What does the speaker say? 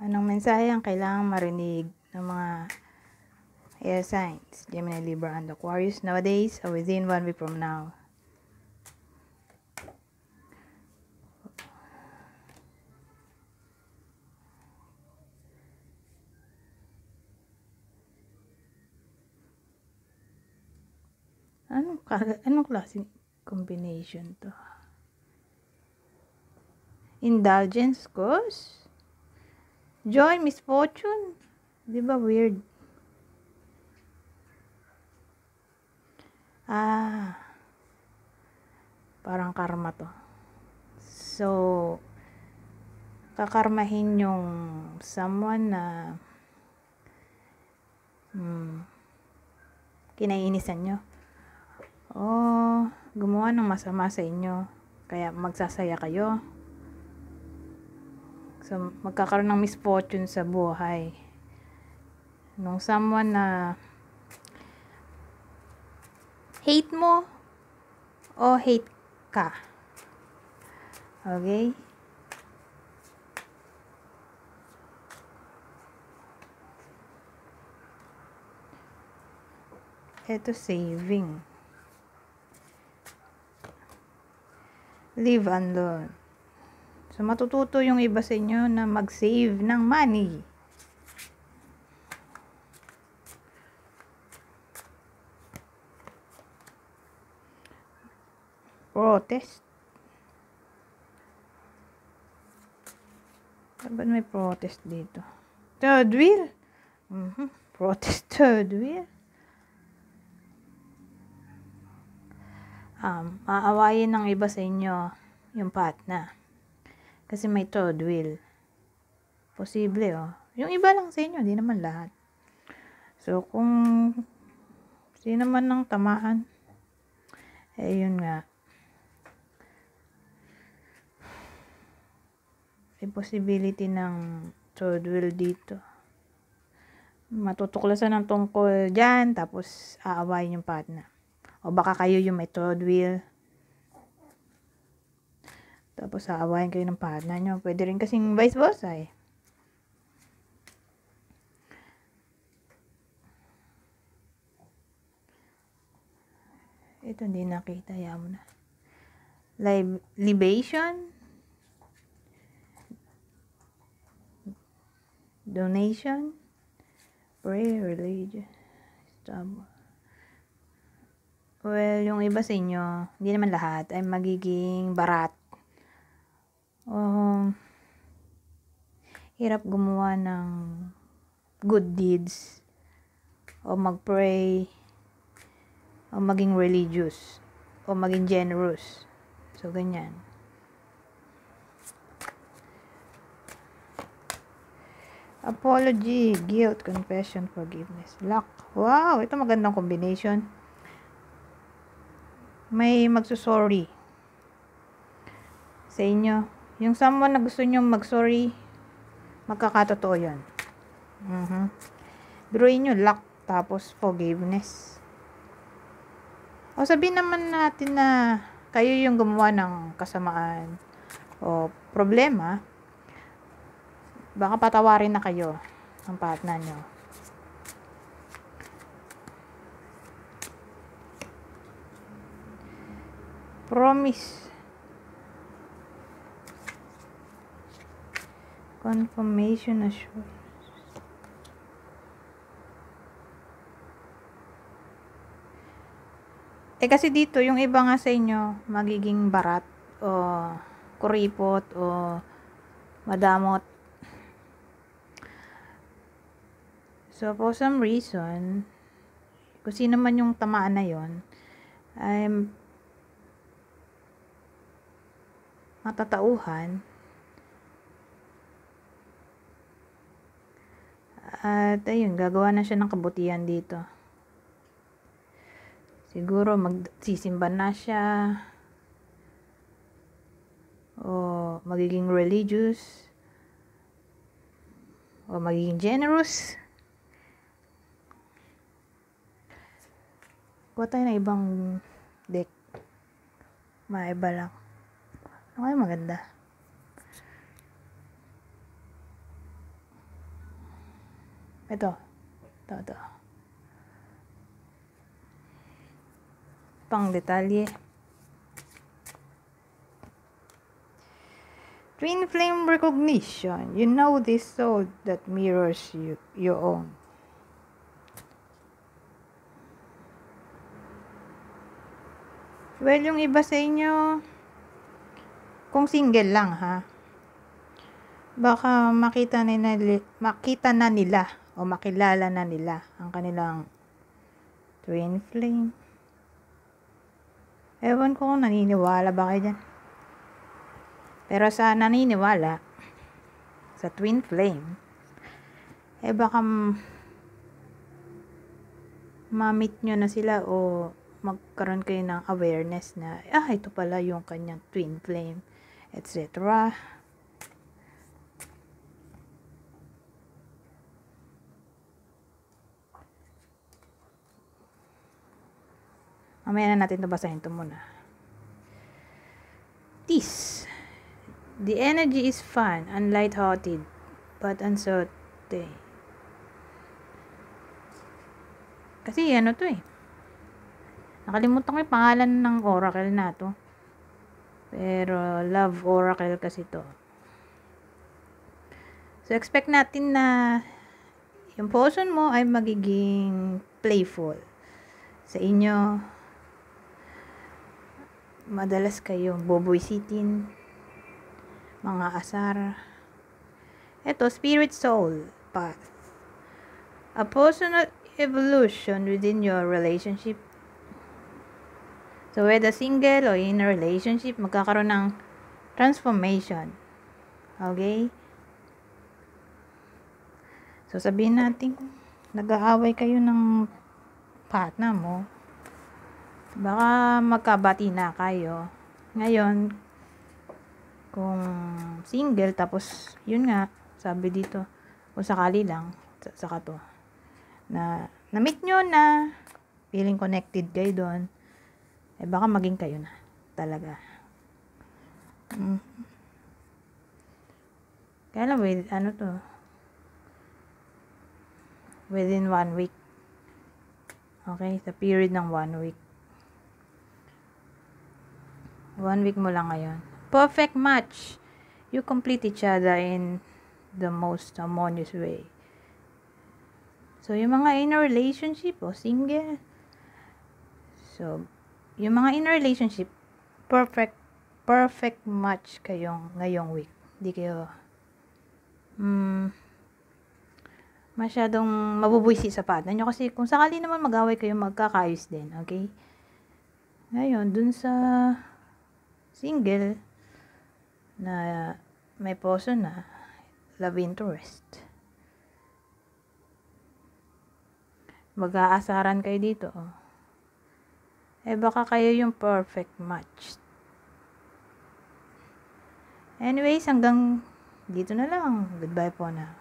Anong mensahe ang kailangang marinig ng mga air signs, Gemini, Libra, and Aquarius nowadays or within 1 week from now? Anong klaseng combination to? Indulgence, cause? Joy, misfortune? Di ba weird? Parang karma to. So, kakarmahin yung someone na kinainisan nyo. Gumawa ng masama sa inyo. Kaya magsasaya kayo. So, magkakaroon ng misfortune sa buhay. Nung someone na hate mo o hate ka. Okay? Ito saving. Live and learn. So, matututo yung iba sa inyo na mag-save ng money. Protest. Ba't may protest dito? Third wheel. Protest third wheel. Aawayin ng iba sa inyo yung partner. Kasi may third wheel. Posible, Yung iba lang sa inyo, di naman lahat. So, kung sino man ng tamahan, yun nga. May possibility ng third wheel dito. Matutuklasan ng tungkol dyan, tapos aawayin yung partner. O baka kayo yung may third wheel. Tapos aawayin kayo ng partner nyo. Pwede rin kasing vice versa Ito hindi nakita. Yaman mo na. Libation. Donation. Prayer. Religion. Well, yung iba sa inyo, hindi naman lahat, ay magiging barat. Hirap gumawa ng good deeds. O mag-pray. O maging religious. O maging generous. So, ganyan. Apology, guilt, confession, forgiveness, luck. Wow, ito magandang combination. May magsusorry sa inyo. Yung someone na gusto nyo mag-sorry, magkakatotoo yun. Biruin nyo, luck, tapos forgiveness. O sabihin naman natin na kayo yung gumawa ng kasamaan o problema, baka patawarin na kayo ng partner nyo. Promise. Confirmation assurance. Kasi dito, yung iba nga sa inyo, magiging barat o kuripot o madamot. So, for some reason, kung sino man yung tamaan na yon, ay matatauhan. At ayun, gagawa na siya ng kabutihan dito. Siguro magsisimba na siya. O magiging religious. O magiging generous. Kuha tayo ng ibang deck. Maiba lang. Ano kaya maganda? Ito. Pang detalye. Twin flame recognition. You know this soul that mirrors you, your own. Well, yung iba sa inyo, kung single lang ha, baka makita na nila o makilala na nila ang kanilang twin flame. Ewan ko kung naniniwala ba kayo dyan. Pero sa naniniwala sa twin flame, baka ma-meet nyo na sila o magkaroon kayo ng awareness na ito pala yung kanyang twin flame, etc. Mamaya na natin ito basahin ito muna. This. The energy is fun and light-hearted, but uncertain. Kasi ano to nakalimutan ko yung pangalan ng oracle na to. Pero love oracle kasi to. So expect natin na yung person mo ay magiging playful sa inyo. Madalas kayong boboysitin, mga asar. Ito, spirit soul path. A personal evolution within your relationship. So whether single or in a relationship, magkakaroon ng transformation. Okay? So sabihin natin, nag-aaway kayo ng partner mo, baka magkabati na kayo. Ngayon, kung single, tapos, yun nga, sabi dito, kung sakali lang, saka to, na na-meet nyo na, feeling connected kayo doon, baka maging kayo na, talaga. Kaya lang, within 1 week. Okay, sa period ng 1 week. 1 week mo lang ngayon. Perfect match. You complete each other in the most harmonious way. So, yung mga in a relationship o single. So, yung mga in a relationship, perfect match kayong ngayong week. Hindi kayo masyadong mabubuisi sa partner nyo. Kasi kung sakali naman mag-away kayo, magkakayos din. Okay? Ngayon, dun sa single na may person na love interest, mag-aasaran kayo dito. Baka kayo yung perfect match. Anyways, hanggang dito na lang. Goodbye po na.